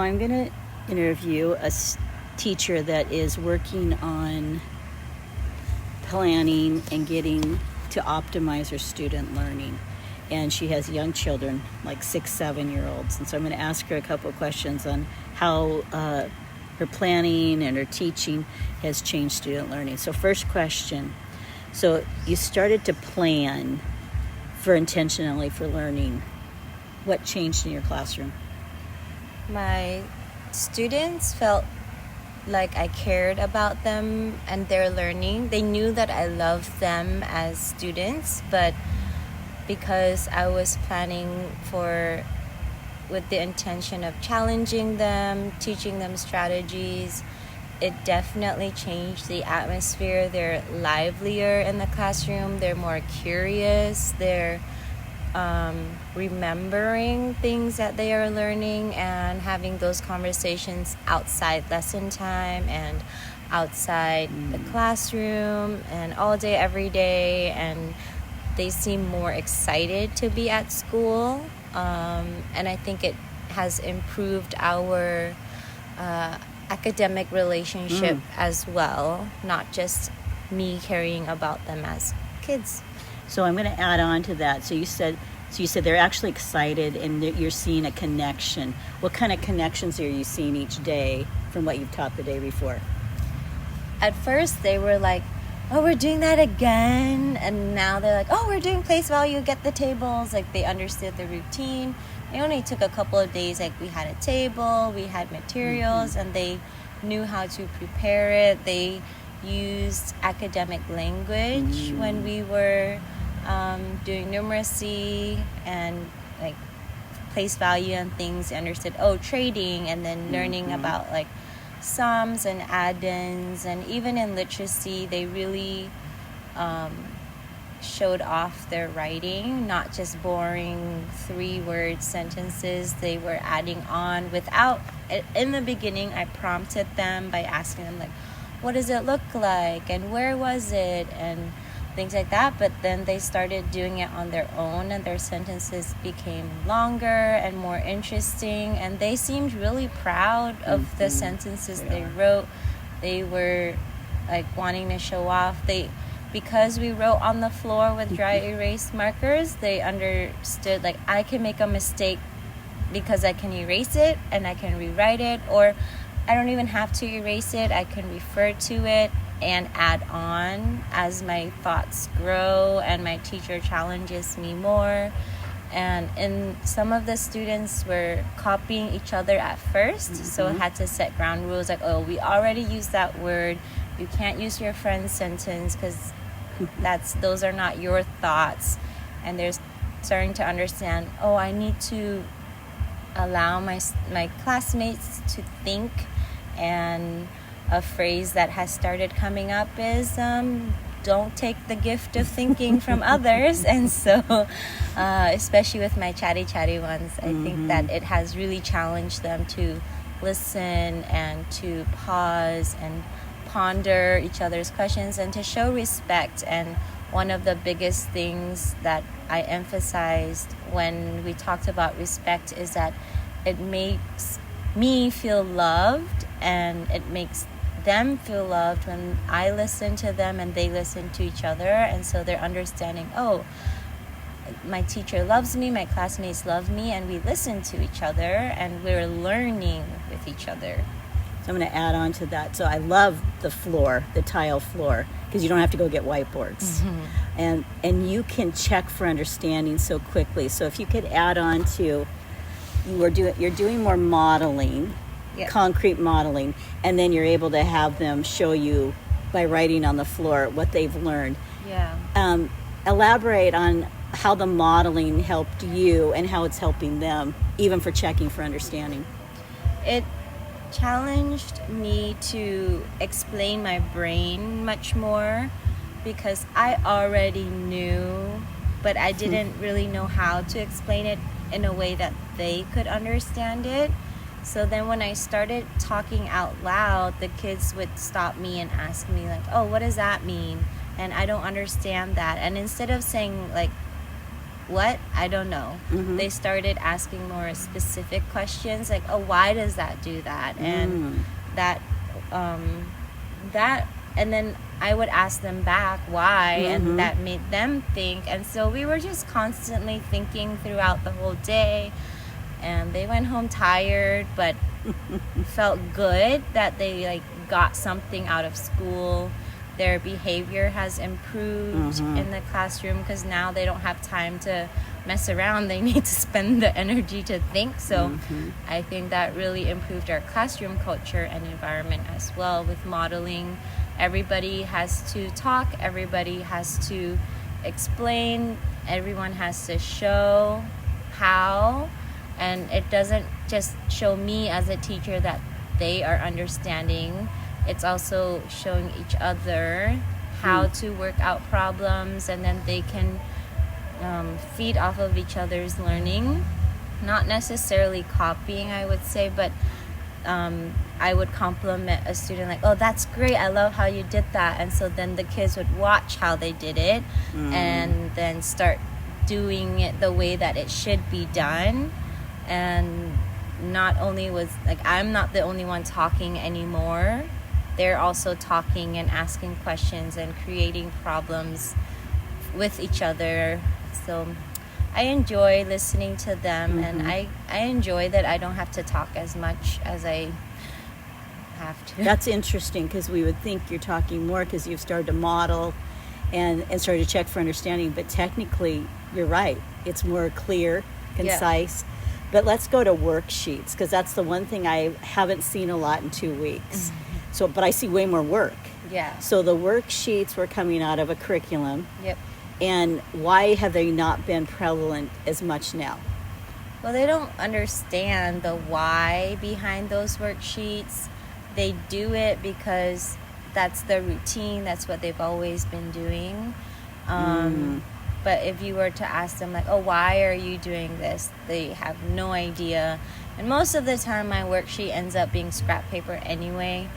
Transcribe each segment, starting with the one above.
I'm going to interview a teacher that is working on planning and getting to optimize her student learning. And she has young children, like 6, 7-year-olds. And so I'm going to ask her a couple of questions on how her planning and her teaching has changed student learning. So first question. So you started to plan intentionally for learning. What changed in your classroom? My students felt like I cared about them and their learning. They knew that I loved them as students, but because I was planning with the intention of challenging them, teaching them strategies, it definitely changed the atmosphere. They're livelier in the classroom. They're more curious. They're remembering things that they are learning and having those conversations outside lesson time and outside the classroom and all day, every day. And they seem more excited to be at school. And I think it has improved our academic relationship as well, not just me caring about them as kids. So I'm going to add on to that. So you said they're actually excited and that you're seeing a connection. What kind of connections are you seeing each day from what you've taught the day before? At first they were like, oh, we're doing that again. And now they're like, oh, we're doing place value, get the tables. Like, they understood the routine. It only took a couple of days. Like, we had a table, we had materials, and they knew how to prepare it. They used academic language when we were doing numeracy and like place value and things. They understood, trading, and then learning about like sums and add-ins. And even in literacy, they really showed off their writing, not just boring 3-word sentences. They were adding on without, in the beginning I prompted them by asking them like, what does it look like and where was it and things like that. But then they started doing it on their own, and their sentences became longer and more interesting, and they seemed really proud of the sentences they wrote. They were like wanting to show off. Because we wrote on the floor with dry erase markers, they understood like I can make a mistake because I can erase it and I can rewrite it, or I don't even have to erase it. I can refer to it and add on as my thoughts grow and my teacher challenges me more. And some of the students were copying each other at first, so I had to set ground rules like, oh, we already used that word. You can't use your friend's sentence because those are not your thoughts. And they're starting to understand, I need to allow my classmates to think. And a phrase that has started coming up is don't take the gift of thinking from others. And so especially with my chatty ones, I think that it has really challenged them to listen and to pause and ponder each other's questions and to show respect. And one of the biggest things that I emphasized when we talked about respect is that it makes me feel loved and it makes them feel loved when I listen to them and they listen to each other. And so they're understanding, my teacher loves me, my classmates love me, and we listen to each other and we're learning with each other. So I'm going to add on to that. So I love the tile floor, because you don't have to go get whiteboards. And you can check for understanding so quickly. So if you could add on to, you're doing more modeling, concrete modeling, and then you're able to have them show you by writing on the floor what they've learned. Elaborate on how the modeling helped you and how it's helping them, even for checking for understanding. It challenged me to explain my brain much more, because I already knew, but I didn't really know how to explain it in a way that they could understand it. So then when I started talking out loud, the kids would stop me and ask me like, what does that mean? And I don't understand that. And instead of saying like, what? I don't know. They started asking more specific questions like, oh, why does that do that? And that and then I would ask them back why, and that made them think. And so we were just constantly thinking throughout the whole day, and they went home tired but felt good that they like got something out of school. Their behavior has improved in the classroom because now they don't have time to mess around. They need to spend the energy to think. So I think that really improved our classroom culture and environment as well, with modeling. Everybody has to talk, everybody has to explain, everyone has to show how, and it doesn't just show me as a teacher that they are understanding. It's also showing each other how to work out problems, and then they can feed off of each other's learning. Not necessarily copying, I would say, but I would compliment a student like, oh, that's great, I love how you did that. And so then the kids would watch how they did it and then start doing it the way that it should be done. And not only was like, I'm not the only one talking anymore, they're also talking and asking questions and creating problems with each other. So I enjoy listening to them, and I enjoy that I don't have to talk as much as I have to. That's interesting, because we would think you're talking more because you've started to model and started to check for understanding, but technically you're right. It's more clear, concise. Yeah. But let's go to worksheets, because that's the one thing I haven't seen a lot in 2 weeks. So, but I see way more work. Yeah. So the worksheets were coming out of a curriculum. Yep. And why have they not been prevalent as much now? Well, they don't understand the why behind those worksheets. They do it because that's their routine. That's what they've always been doing. But if you were to ask them, like, oh, why are you doing this? They have no idea. And most of the time, my worksheet ends up being scrap paper anyway,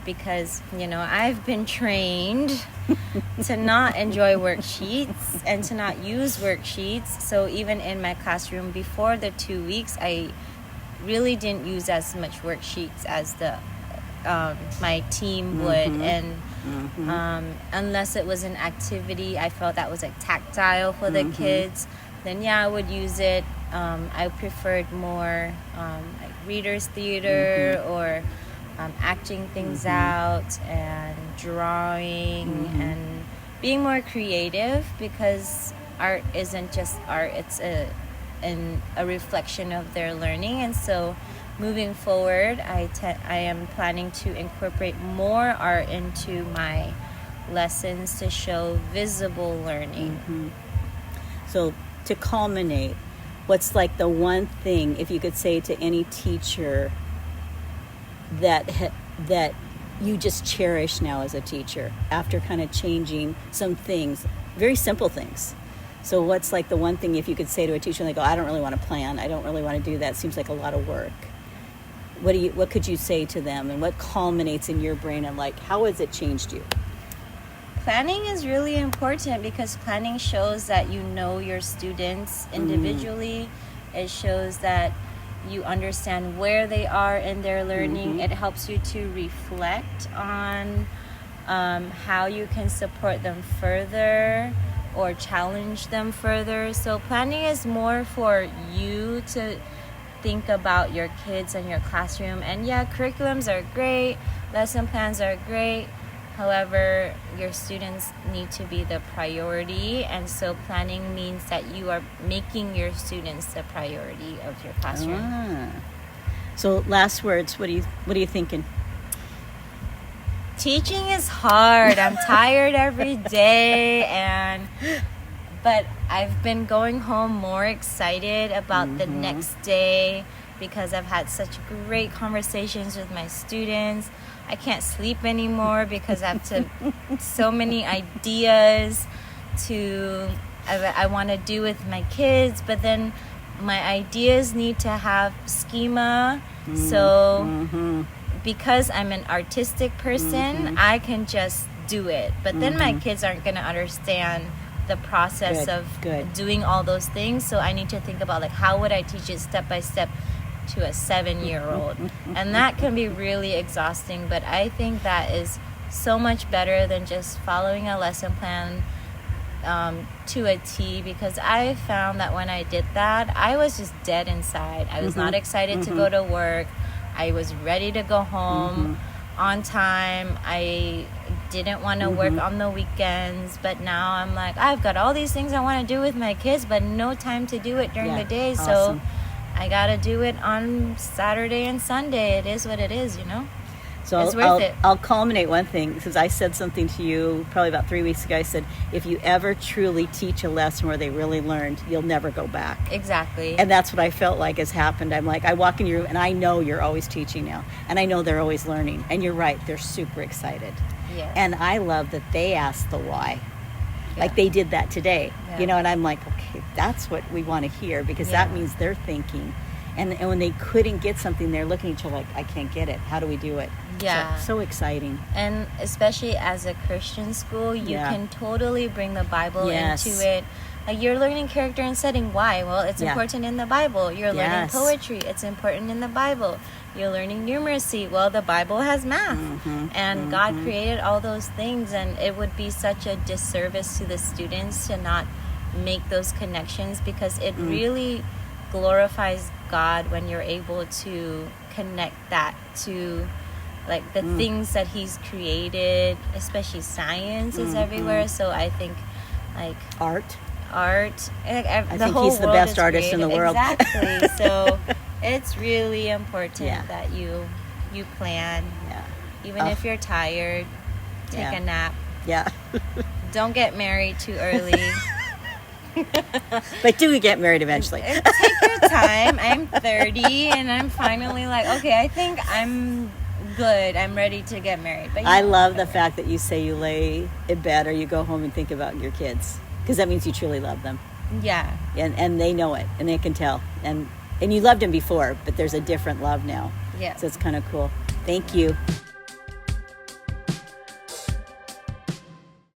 because, you know, I've been trained to not enjoy worksheets and to not use worksheets. So even in my classroom before the 2 weeks, I really didn't use as much worksheets as my team would. And unless it was an activity I felt that was like tactile for the kids, then I would use it. I preferred more like readers theater or acting things out and drawing and being more creative, because art isn't just art, it's a reflection of their learning. And so moving forward, I am planning to incorporate more art into my lessons to show visible learning. So to culminate, what's like the one thing, if you could say to any teacher, that you just cherish now as a teacher after kind of changing some things, very simple things? So what's like the one thing, if you could say to a teacher and they go, I don't really want to plan, I don't really want to do that, it seems like a lot of work. What could you say to them, and what culminates in your brain, and like how has it changed you? Planning is really important, because planning shows that you know your students individually. It shows that you understand where they are in their learning. It helps you to reflect on how you can support them further or challenge them further. So planning is more for you to think about your kids and your classroom. And curriculums are great, lesson plans are great. However, your students need to be the priority, and so planning means that you are making your students the priority of your classroom. So last words, what are you thinking? Teaching is hard. I'm tired every day, but I've been going home more excited about the next day, because I've had such great conversations with my students. I can't sleep anymore because I have so many ideas I want to do with my kids, but then my ideas need to have schema. So because I'm an artistic person, I can just do it. But then my kids aren't going to understand the process of doing all those things. So I need to think about, like, how would I teach it step by step to a 7-year-old? And that can be really exhausting, but I think that is so much better than just following a lesson plan to a T, because I found that when I did that, I was just dead inside. I was not excited to go to work. I was ready to go home on time. I didn't want to work on the weekends, but now I'm like, I've got all these things I want to do with my kids, but no time to do it during the day. Awesome. So I got to do it on Saturday and Sunday. It is what it is, you know? So it's worth it. I'll culminate one thing, because I said something to you probably about 3 weeks ago. I said, if you ever truly teach a lesson where they really learned, you'll never go back. Exactly. And that's what I felt like has happened. I'm like, I walk in your room and I know you're always teaching now. And I know they're always learning. And you're right, they're super excited. Yes. And I love that they ask the why. Like they did that today. You know, and I'm like, okay, that's what we want to hear, because that means they're thinking. And when they couldn't get something, they're looking at each other like, I can't get it. How do we do it? Yeah. So exciting. And especially as a Christian school, you can totally bring the Bible into it. Like, you're learning character and setting. Why? Well, it's important in the Bible. You're learning poetry. It's important in the Bible. You're learning numeracy. Well, the Bible has math. And God created all those things. And it would be such a disservice to the students to not make those connections, because it really glorifies God when you're able to connect that to, like, the things that He's created. Especially science is everywhere. So I think, like, art. I think He's the best artist in the world. Exactly. So it's really important that you plan. Even if you're tired, take a nap. Don't get married too early. But do get married eventually. Take your time. I'm 30 and I'm finally like, okay, I think I'm good. I'm ready to get married. But I love the fact that you say you lay in bed or you go home and think about your kids, because that means you truly love them. Yeah. And they know it, and they can tell. And you loved them before, but there's a different love now. Yeah. So it's kind of cool. Thank you.